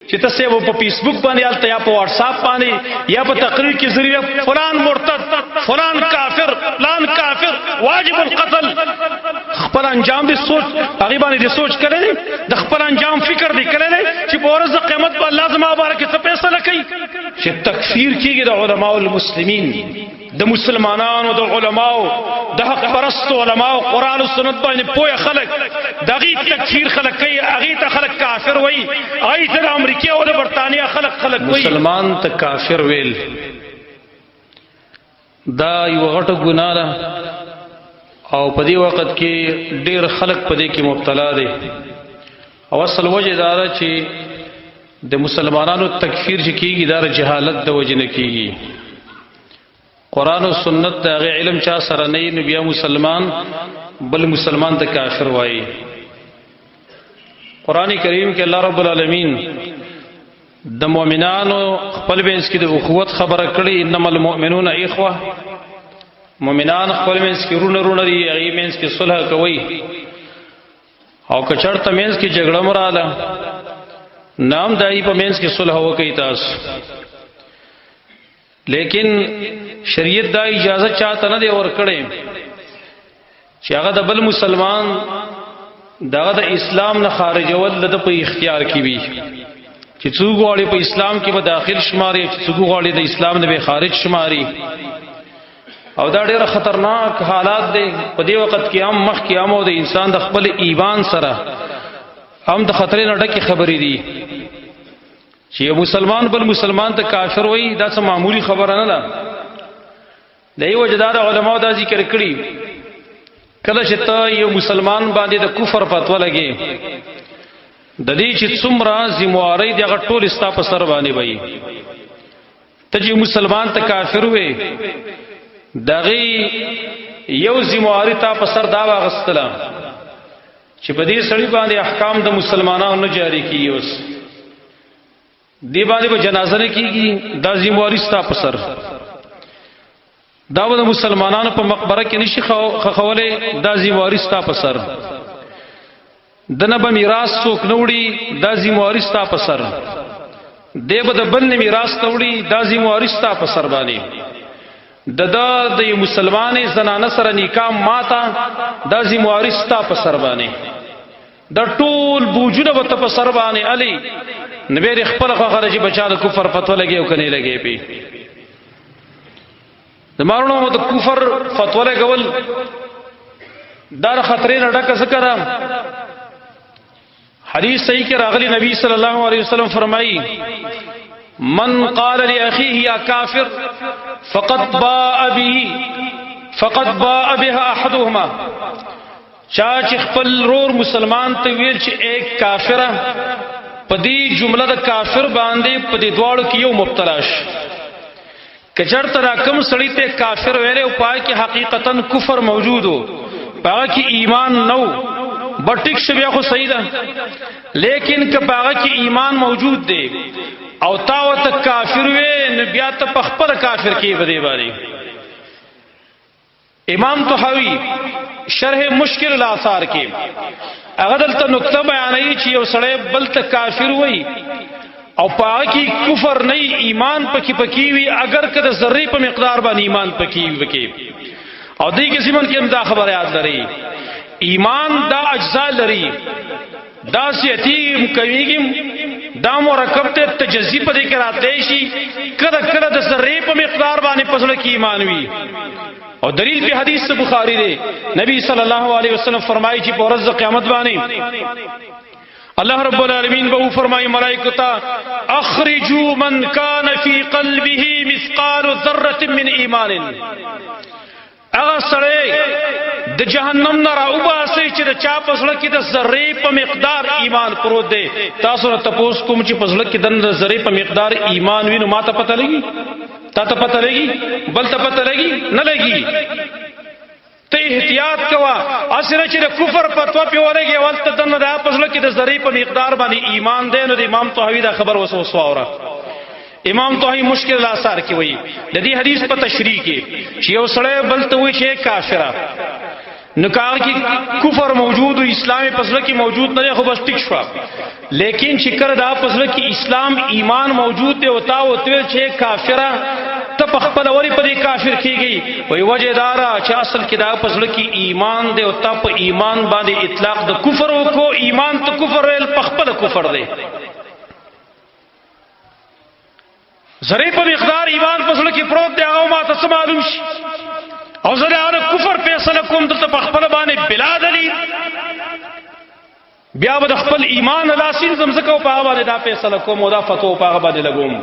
چې تاسو په فیسبوک باندې الته یا په واتس اپ باندې یا په تقریر کې ذریعہ فلان مرتد فلان کافر فلان کافر واجب القتل خپل انجام دې سوچ هغه باندې دې سوچ کړي د خپل انجام فکر دې کړي چې په ورځ د قیامت په الله زما مبارک څه فیصله کوي چې تکفیر کیږي د علماء المسلمین د مسلمانانو د علماء د حق پرست علماء قران او سنت باندې پوهه خلک دغه تکفیر خلک کوي هغه ته خلک کافر وایي هغه ته امریکا او د برتانیا خلک وایي مسلمان ته کافر ویل دا یو غټه ګناه ده او په دې وخت کې ډېر خلک په دې کې مبتلا دي او اصل وجه دا ده چې د مسلمانانو تکفیر چې کیږي دا جهالت د وجه نه کیږي قرآن و سنت دا غی علم چا سره نه نو بیا مسلمان بل مسلمان ته کافر وایي قرآن کریم کې الله رب العالمین د مؤمنانو خپل بینس کې د اخوت خبره کړې انما المؤمنون اخوه مؤمنان خپل بینس کې رونه دي هغه بینس کې صلح کوي او کچړته بینس کې جګړه مراله نام دای په بینس کې صلح وکي تاسو لیکن شریعت دا اجازه چاته نه دی ورکړې چې هغه د بل مسلمان دغه د اسلام نه خارجول د په اختیار کې وي چې څوک غواړي په اسلام کې به داخل شماري چې څوک غواړي د اسلام نه به خارج شماري او دا ډېر خطرناک حالات دي په دې وخت کې هم مخ کې هم د انسان د خپل ایمان سره هم د خطرې نه ډکه خبرې دي چې یو مسلمان بل مسلمان ته کافر وایي دا څه معمولی خبره نه ده د یو وجدار علماء دا ذکر کړي کله چې ته یو مسلمان باندې د کفر فتوا لګي د دې چې څومره ذمہواری دغه ټول استا په سر باندې وایي ته چې مسلمان ته کافر وې دغه یو ذمہواری تا په سر دا واغستله چې په دې سړي باندې احکام د مسلمانانو نه جاری کیږي اوس دی باندې به جنازه نه کیږي دا ذمہواری ستا په سر دا د مسلمانانو په مقبره کې نشي خخولې دا ذمہواری ستا په سر دنه به میراث څوک نه وړي دا ذمہواری ستا په سر دی به د بل نه میراث ته وړي دا ذمہواری ستا په سر باندې د مسلمانې زنانه سره نکاح ماته دا ذمہواری ستا په سر باندې د ټول بوجونه به په سر باندې علي نبی خپل خبره چې بچا د کفر فتوا لګي او کني لګي پی د مارونو د کفر فتوا لګول در خطرې نه ډکه ذکر حدیث صحیح کې راغلی نبی صلی الله علیه وسلم فرمایي من قال لاخيه يا كافر فقد باء بها احدهما چا چې خپل رور مسلمان ته ویل چې ایک کافره پدې جمله د کافر باندې پدې دواړو کې یو مبتلا شي کچرته راکم سړی ته کافر ویلې او پای کې حقیقتا کفر موجود وو پای کې ایمان نو بټیک شبیا خو صحیح ده لیکن که پای کې ایمان موجود دی او تا وت کافر وې نبي ته پخپل کافر کې بده باندې امام طحاوی شرح مشکل الاثار کې هغه دلته نقطه بیانوي چې یو سړی بل ته کافر وای او پاکی کفر نه ایمان پکې وي اگر کده ذره په مقدار باندې ایمان پکې وي او دې کې سیمن کې دا خبره یاد لري ایمان دا اجزا لري دا سیتیم کوي دا مرکب ته تجزی په دې کې راځي شي کله د ذره په مقدار باندې پسړه کې ایمان وي او دلیل په حدیث بخاری دی نبی صلی الله علیه وسلم فرمایي چې په ورځ قیامت باندې الله رب العالمین به فرمایي ملائکه ته اخرجوا من کان فی قلبه مثقال ذره من ایمان هغه سره د جهنم نه راوباسي چې د چا پسړه کې د ذره په مقدار ایمان پروت دی تاسو ته تاسو کوم چې پسړه کې د ذره په مقدار ایمان وینو ماته پته لګي تا ته پته لګي بل ته پته لګي نه لګي ته احتیاط کوا اسره چې د کفر فتوا پیورېږي ولته دنه د پسړه کې د ذره په مقدار باندې ایمان دی نو د امام طحاوی دا خبر وسو اوره امام طحاوی مشکل الاثار کې وایي د دې حدیث په تشریح کې چې یو سړی بل ته وایي چې کافر نکاح کی کفر موجود او اسلام پسله کی موجود نه خو بس ټیک شو لیکن چې کړه دا پسله کی اسلام ایمان موجود دی او تا او تل چې کافره ته په خپل وری په کافر کیږي وای وجه دارا چې اصل کې دا پسله کی ایمان دی او تا په ایمان باندې اطلاق د کفر کو ایمان ته کفر ول په خپل کفر دی زری په مقدار ایمان پسله کی پروت دی هغه ما ته معلوم شي او زه دا کفر فیصله کوم ته په خپل باندې بلا دلیل بیا به خپل ایمان لاسین زمزکو په هغه باندې دا فیصله کوم او دا فتوا په هغه باندې لګوم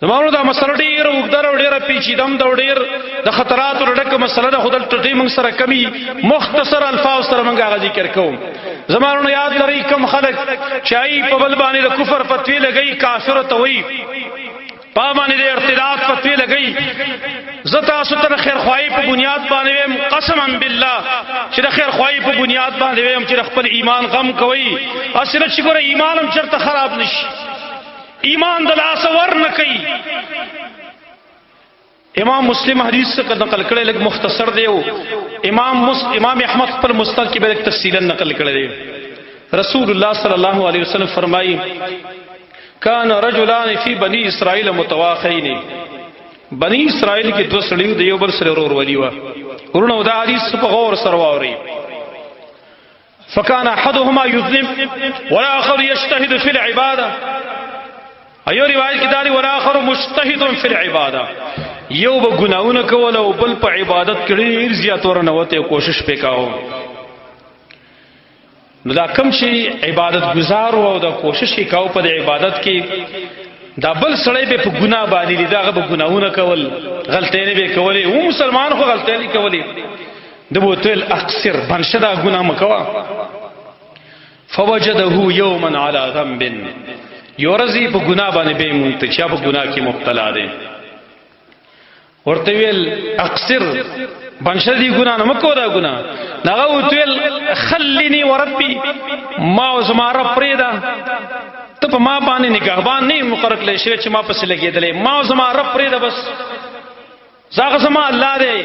زمونږ دا مسله ډیره وګدار او ډیره پیچیدم دا ډیر د خطراتو ډکه مسله ده خدای ټټي موږ سره کمی مختصر الفاظ سره موږ هغه ذکر کوم زمونږ یاد لري کوم خلک چای په بل باندې د کفر فتوی لګي کافر ته وي په باندې د ارتداد فتوی لګي زتا ستر خیر خوای په بنیاد باندې قسما بالله چې د خیر خوای په بنیاد باندې چې خپل ایمان غم کوي اصل چې ګوره ایمان هم چرته خراب نشي ایمان د لاس ور نه کوي امام مسلم حدیث څخه نقل کړي لګ مختصر دی امام احمد خپل مستند کې به تفصیلا نقل کړي دی رسول الله صلی الله علیه وسلم فرمایي کان رجلان فی بنی اسرائیل متواخین بنی اسرائیل کې دو سړیو د یو بل سره ورور ولي و ورونو دا حدیث په غور سره واوري فكان احدهما يذنب والاخر يجتهد في العباده ایو روایت کې داري والاخر مجتهد في العباده یو به ګناونه کول او بل په عبادت کې ډیر زیات ورنوته کوشش وکاو نو دا کم شي عبادت گزار او دا کوشش وکاو په عبادت کې دا بل سړی به په ګناه باندې لیداغه به ګناونه کول غلطۍ به کولې او مسلمان خو غلطۍ نه کولې د بوتل اکثر بنشدا ګناه مکوا فوجده يوما على ذنب یورزی په ګناه باندې به مونته چې په ګناه کې مبتلا دي ورته ویل اکثر بنشدي ګناه نه مکو دا ګناه نغه وتل خلني وربي ما زماره پریدا ته په ما باندې نگهبان نه مقرر کړي شوی چې ما پسې لګیدلې ما زماره پریدا بس زاغه زما الله دې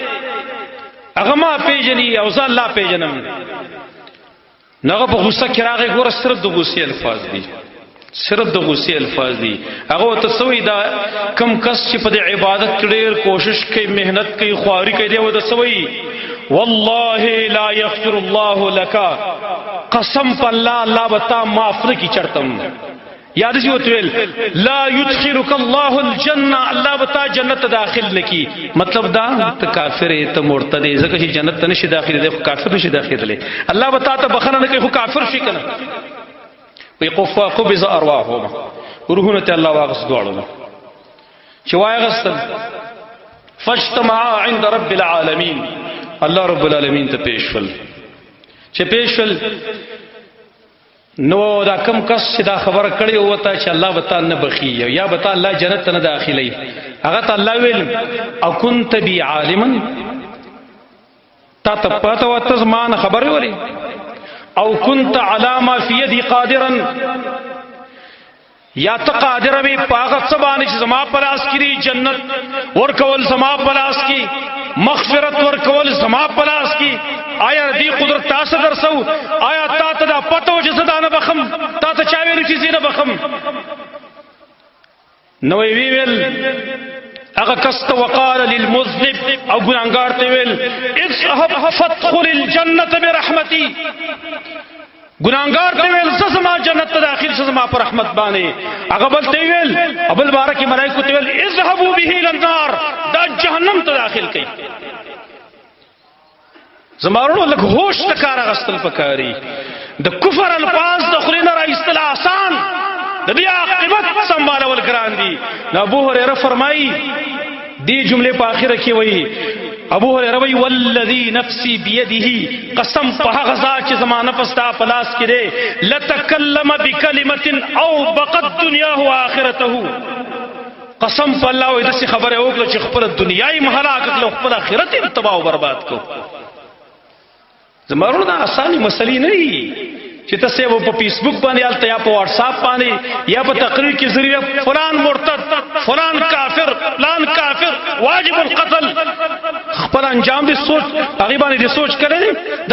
هغه ما پیژني او ځا الله پیژنم نغه په غوسه کې راغی ګور صرف د غوسې الفاظ دي صرف د غوسې الفاظ دي هغه ته سوې دا کم کس چې په عبادت ډېر کوشش کوي مهنت کوي خواري کوي دی و ته سوې والله لا يغفر الله لك قسم بالله الله بتا معاف نه کی چرتم یاد شي وتل لا يدخلك الله الجنه الله بتا جنت داخل نکی مطلب دا ته کافر ته مرتد ځکه چې جنت ته نشي داخله دی کافر نشي داخله الله بتا ته بخنه نه کوي خو کافر شي کنه ويقف قبض ارواحهم روحونه ته الله واغس دوړل چې واغستل فاجتمع عند رب العالمين الله رب العالمین ته پیشول چې پیشول نو دا کم کس چې دا خبر کړي او ته چې الله بتا نه بخي یا بتا الله جنت نه داخلي هغه ته الله ویل او كنت بي عالما تا ته پته وته زمان خبر وري او كنت على ما في يدي قادرا یا ته قادر به پاغت سبانه چې زما پلاس کړي جنت ورکول زما پلاس کی مغفرت ورکول زما پلاس کی آیا دی قدرت تاسو درسو آیا تا ته دا پتو چې زدانه بخم تا ته چا ویل چې زینه بخم نو ویل هغه کست وقال للمذنب او ګناګار ته ویل اذهب فادخل الجنه برحمتي ګناګار ته ویل زما جنت ته داخل زما پر رحمت باندې هغه بل ته ویل ابل بارک ملائکه ته ویل اذهبوا به الى النار دا جهنم ته داخل کړي زمارو لک هوش تکار غستل پکاري د کفر الفاظ د خلینا را استلا آسان د بیا عاقبت سنبالول ګران دي ابو هريره فرمایي دی جمله په اخره کې وایي ابو هريره وی والذي نفسي بيده قسم په غزا چې زمانه پستا پلاس کړي لتکلم بکلمه او بقت دنیاه واخرته قسم په الله وي دغه خبره وکړه چې خپل دنیاي مهلاک کړه خپل آخرت تباہ او برباد کو زمارو دا اساني مسلې نه دي چې تاسو په فیسبوک باندې الته یا په واتس اپ باندې یا په تقریر کې ذریعہ فلان مرتد فلان کافر فلان کافر واجب القتل خپل انجام دې سوچ هغه باندې دې سوچ کړئ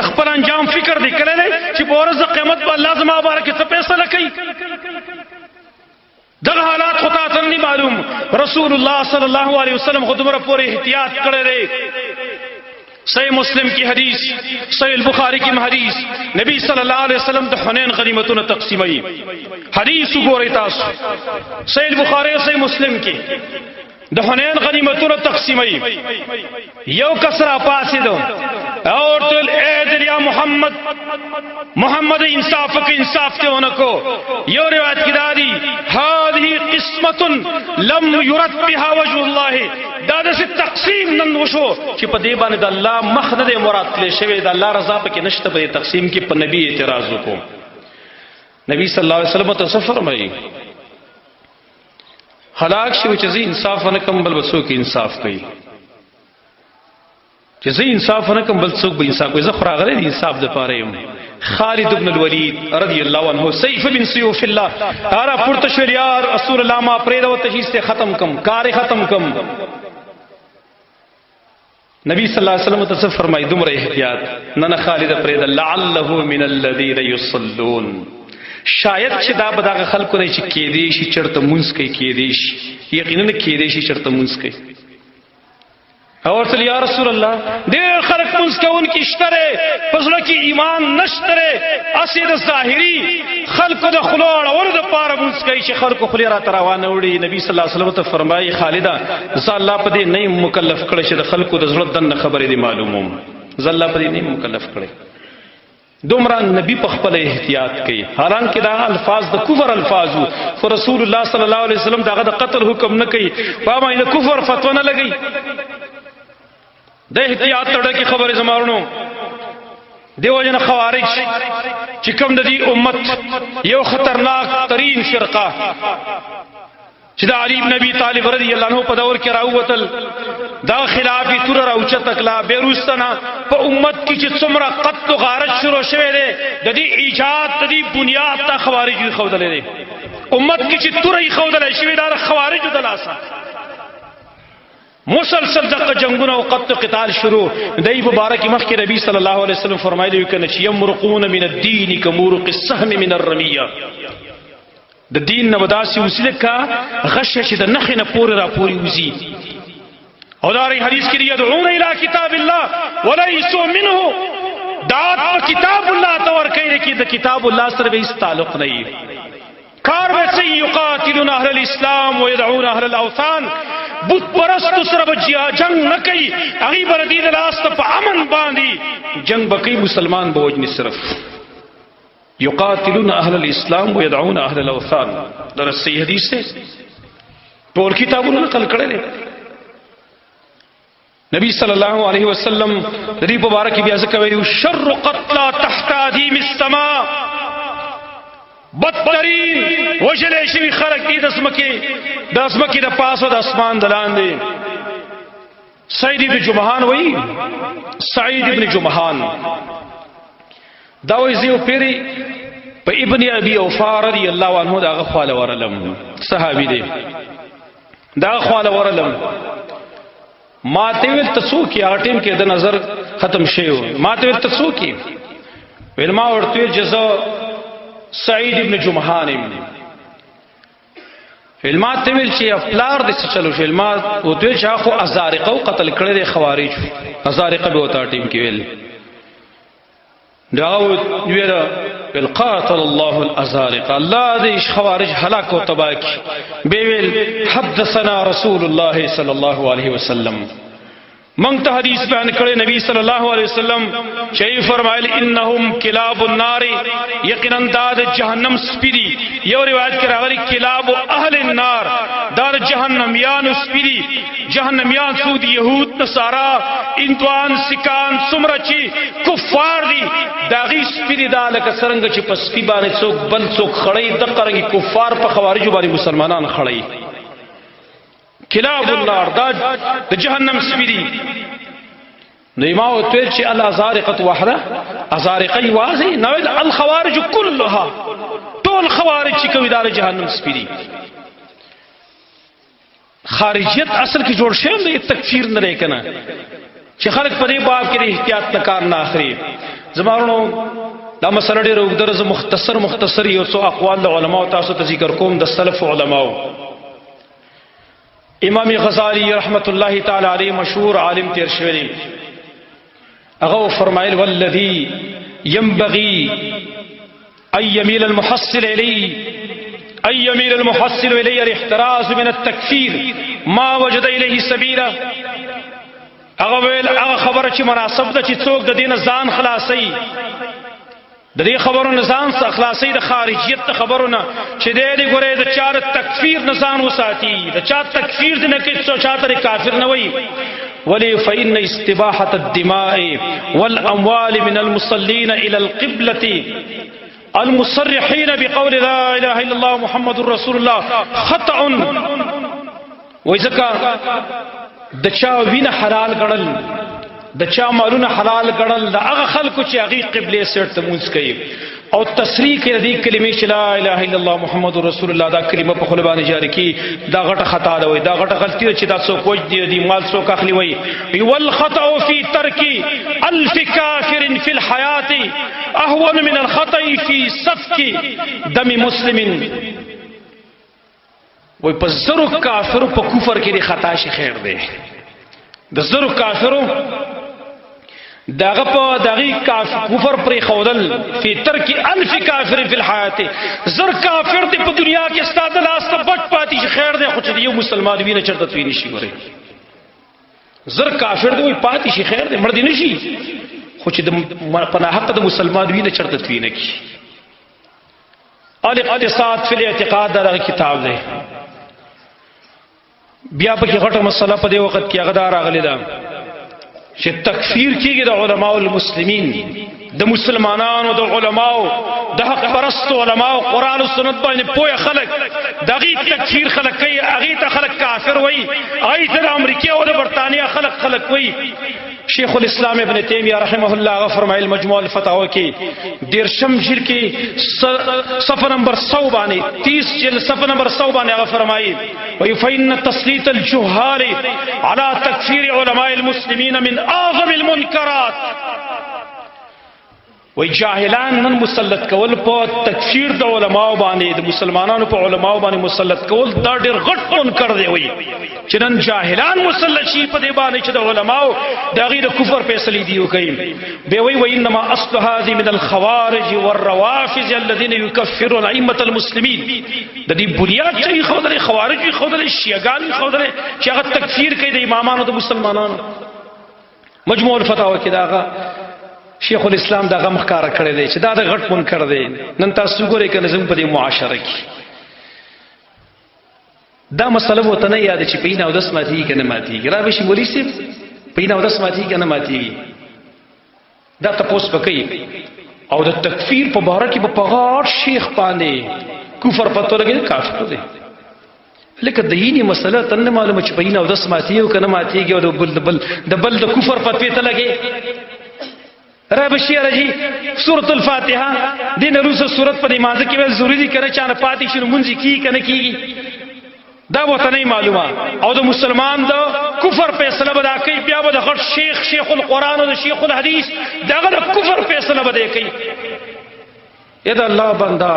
د خپل انجام فکر دې کړئ چې په ورځ قیامت په الله زما بارکه څه فیصله کوي دغه حالات خو ته نه معلوم رسول الله صلی الله علیه وسلم خو دمر پورې احتیاط کړی دی صحیح مسلم کی حدیث صحیح البخاری کی حدیث نبی صلی اللہ علیہ وسلم د حنین غنیمتونه تقسیمای حدیث وګورئ تاسو صحیح البخاری او صحیح مسلم کی د حنین غنیمتونه تقسیمای یو کسرا پاسید اور تل اے یا محمد محمد انصاف کے انصاف کے ہونے کو یو روایت کی دادی هذه قسمت لم يرد بها وجه الله دا سے تقسیم نن وشو چې په دې باندې د الله مخ نه مراد لې شوی د الله رضا پکې نشته په تقسیم کې په نبی اعتراض وکړو نبی صلی الله علیه وسلم ته فرمایي هلاک شو چې زه انصاف نه کوم بل وسو کې انصاف کوي چې زه انصاف نه کوم بل څوک به انصاف کوي زه خراغله دي انصاف د پاره یم خالد ابن الولید رضی الله عنه سیف بن سیوف الله اره پورته شو یار رسول الله ما پرې د تجهیز ته ختم کم کار ختم کم نبی صلی الله علیه وسلم ته فرمایي دومره احتیاط نه خالد پرې د لعله من الذين يصلون شاید چې دا بداغه خلکو نه چې کې دي شي چرته مونږ کوي کې دي شي یقینا کې دي شي چرته مونږ کوي اور صلی یا رسول الله ډېر خلک مونږ کوونکي شتره پسله کې ایمان نشتره اسید ظاهری خلکو د خلوړ اور د پاره مونږ کوي چې خلکو خلی را تروانه وړي نبی صلی الله علیه وسلم ته فرمایي خالدا ز الله په دې نه مکلف کړي چې د خلکو د زړه دنه خبرې دي معلوموم ز الله په دې نه مکلف کړي دومره نبی په خپل احتیاط کوي حالانکه دا الفاظ د کفر الفاظو خو رسول الله صلی الله علیه وسلم داغه د قتل حکم نه کوي په باندې کفر فتوا نه لګي د احتیاط تړه کی خبره زمارونو دیو جن خوارج چې کوم د دې امت یو خطرناک ترین فرقه چې د علي بن ابي طالب رضی الله عنه په دور کې راووتل دا خلافی تور راوچه تکلا بیروستنا په امت کې چې څومره قتل او غارت شروع شوه دی د دې ایجاد د دې بنیاد ته خوارج خودلې دي امت کې چې تور یې خودلې شوی دا خوارج د لاسه مسلسل دغه جنگونه او قتل قتال شروع دای مبارک مخکې نبی صلی الله علیه وسلم فرمایلی وکنه چې یمرقون من الدین کمرق السهم من الرمیه د دین نه وداسي وسیله کا غش چې د نخ نه پورې را پورې وزي او دا حدیث کې يدعون الى کتاب الله وليسوا منه دعوت کتاب الله تور کوي کې د کتاب الله سره به تعلق نه وي کار به سي يقاتلون اهل الاسلام ويدعون اهل الاوثان بت پرست سره به جنگ نه کوي هغه بر دې د لاس په امن باندې جنگ بقي مسلمان به وجني صرف يقاتلون اهل الاسلام ويدعون اهل الاوثان در صحیح حدیث ہے ټول کتابونه نقل کړل نبی صلی الله علیه وسلم دې مبارک بیا څه کوي شر قتل تحت ادیم السماء بدترین وجلې شي خلق دې د اسمکه د پاسو د اسمان دلاندې سعید ابن جمحان وایي سعید ابن جمحان دا وایي زیو پیری په ابن ابي اوفا رضی الله عنه دا غفاله ورلم صحابي دی دا غفاله ورلم ما ته ول تاسو کې هغه ټیم کې د نظر ختم شیو ما ته ول تاسو کې ول ما ورته جزاء سعید ابن جمحان علمات ته ویل چې افلار د څه چلو علمات او دوی چې خو ازارقه او قتل کړي خوارج ازارقه به وتا ټیم کې ویل داو ویرا القاتل الله الازارقه الله دې خوارج هلاک او تباہ کی به ویل حدثنا رسول الله صلی الله علیه وسلم منگ تا حدیث بیان کرے نبی صلی اللہ علیہ وسلم شیئی فرمائل انہم کلاب النار یقیناً داد جہنم سپیری یو روایت کرا غلی کلاب اہل النار داد جہنمیان سپیری جہنمیان سود یہود نصارا انتوان سکان سمرچی کفار دی داغی سپیری دا لکا سرنگ چی پس سپی بانے سوک بل سوک خڑی دقرنگی کفار پا خوارجو بانی مسلمانان خڑی کلاب النار دا جهنم سپیری نو ما وتل چې الازارقه وحده ازارقه واضح نو الخوارج كلها ټول خوارج چې کوي دار جهنم سپيري خارجیت اصل کې جوړ شوی دی تکفیر نه کنه چې خلک په دې باب کې احتیاط نه کار نه اخري زمارونو دا مسله ډېر وګدرز مختصر یو څو اقوال علماء تاسو ته ذکر کوم د سلف علماء امام غزالی رحمت الله تعالی علیه مشهور عالم تیر شوی هغه فرمایل والذی ينبغي ان يميل المحصل اليه الاحتراز من التكفير ما وجد اليه سبيلا هغه خبره چې مناسب ده چې څوک د دین ځان خلاصي د دې خبرو ځان څخه خلاصي د خارجیت خبرونه چې دې ګوره د چار تکفیر ځان وساتي د چا تکفیر دې نه کې څو چاته کافر نه وي ولي فإن استباحة الدماء والأموال من المصلين إلى القبلة المصرحين بقول لا إله إلا الله محمد رسول الله خطأ وإذا د چا وینه حلال ګڼل د چا مالونه حلال ګڼل د هغه خلکو چې هغه قبله سره تمونځ کوي او تصریح کوي د کلمې چې لا اله الا الله محمد رسول الله دا کلمه په خپل باندې جاری کی دا غټه خطا ده وي دا غټه غلطي چې دا څوک وجدي دي مال څوک اخلي وي والخطا في ترك الف كافر في الحياه اهون من الخطا في سفك دم مسلم وای په زرو کافرو په کفر کې د خطا شي خیر دی د زرو کافرو داغه په دغه کفر پر خودل فی ترک الف کافر فی الحیات زر کافر دی په دنیا کې استاد لاس ته بټ پاتې شي خیر دی خو چې یو مسلمان وینه چرته توی نشي ګوري زر کافر دی پاتې شي خیر دی مړ دی نشي خو چې د پناه حق د مسلمان وینه چرته توی نه کی الاقتصاد فی الاعتقاد دا کتاب دی بیا په کې غټه مسله په دې وخت کې هغه دا راغلی ده چې تکفیر کیږي د علماء المسلمین د مسلمانانو د علماء د حق پرست علماء قران او سنت باندې پوهه خلک دغه تکفیر خلک کوي هغه ته خلک کافر وایي هغه ته امریکا او د برتانیا خلک وایي شیخ الاسلام ابن تیمیہ رحمه الله فرمایل مجموع الفتاوی کې دیرشم جلد کې صفحه نمبر 100 باندې 30 جلد صفحه نمبر 100 باندې هغه فرمایي ويفين تسليط الجهال على تكفير علماء المسلمين من اعظم المنكرات وی جاهلان نن مسلط کول په تکفیر د علماء باندې د مسلمانانو په علماء باندې مسلط کول دا ډېر غټ منکر دی وی چې نن جاهلان مسلط شي په دې باندې چې د علماء د غیر کفر فیصله دی کوي به وی انما اصل هذه من الخوارج والروافض الذين يكفرون ائمه المسلمين د دې بنیاد چې خوذل خوارج خوذل شیعاګان خوذل چې هغه تکفیر کوي د امامانو د مسلمانانو مجموع الفتاوی کې داغه شیخ الاسلام دا غم ښکارا کړی دی چې دا د غټ منکر دی نن تاسو ګورئ کنه زموږ په دې معاشره کې دا مسله وته نه یاد چې پینه او داس ماتي کنه ماتي را به شي مولوی سي پینه او داس ماتي کنه ماتي دا تاسو پکې او د تکفیر په باره کې په غاټ شیخ باندې کفر پته لګي کافر دی لکه دیني مسله تنه معلومه چې پینه او داس ماتي او کنه ماتي او د بل د کفر پته ته لګي ربشی رجی سورۃ الفاتحه دین روسه سورۃ په نماز کې ول ضروری کنه چانه پاتې شنو مونږ کی کنه کیږي دا وته نه معلومه او د مسلمان د کفر فیصله بدا کوي بیا به د شیخ القرآن او د شیخ الحدیث دغه د کفر فیصله بدا کوي اې دا الله بندا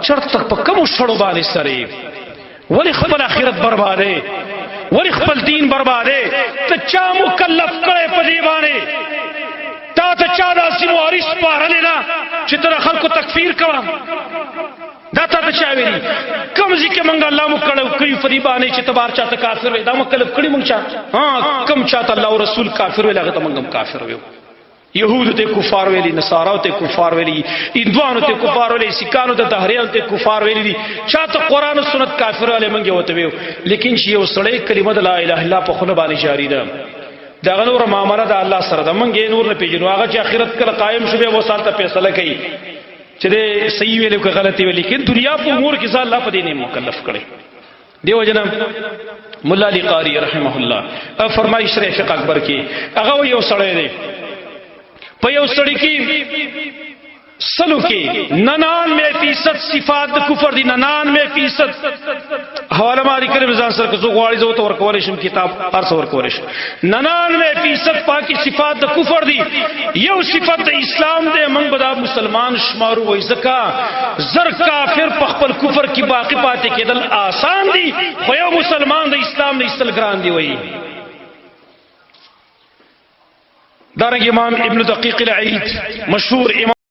چرته په کوم شړو باندې سره ولی خپل اخرت برباده ولی خپل دین برباده ته چا مکلف کړي په دی باندې تا ته چا داسې وارث پاره نه چې تر خلکو تکفیر کوا دا ته چا ویلي کوم ځکه مونږ الله مو کړو کوي فریبانه چې تبار چاته کافر وي دا مکلف کړي مونږ چا ها کوم چاته الله او رسول کافر ویل هغه ته مونږ کافر ویو يهود ته کفار ویلي نصارا ته کفار ویلي هندوانو ته کفار ویلي سکانو ته دهریان ته کفار ویلي چاته قران او سنت کافر ولې مونږ وته ویو لیکن چې یو سړی کلمه لا اله الا الله په خله باندې جاری ده دا نور معاملات الله سره د منګې نور نه پیژنو هغه چې اخرت کله قائم شوه و سالته فیصله کوي چې دې صحیح ویلو که غلطي ویلي کې دنیا په امور کې ځان الله په دې نه مکلف کړي دیو جنم مولا علی قاری رحمه الله فرمایي شریف اکبر کې هغه یو سړی دی په یو سړی کې سلو کې 99% صفات د کفر دي 99% حواله ماری کړم ځان سره کو غواړي زه تو ورکول شم کتاب هر څور کول شم 99% پاکي صفات د کفر دي یو صفت د اسلام دی موږ به دا مسلمان شمارو وای زکا زر کافر په خپل کفر کې باقی پاتې کېدل آسان دي خو یو مسلمان د اسلام نه استل ګران دی وای دارنګ امام ابن دقیق العید مشهور امام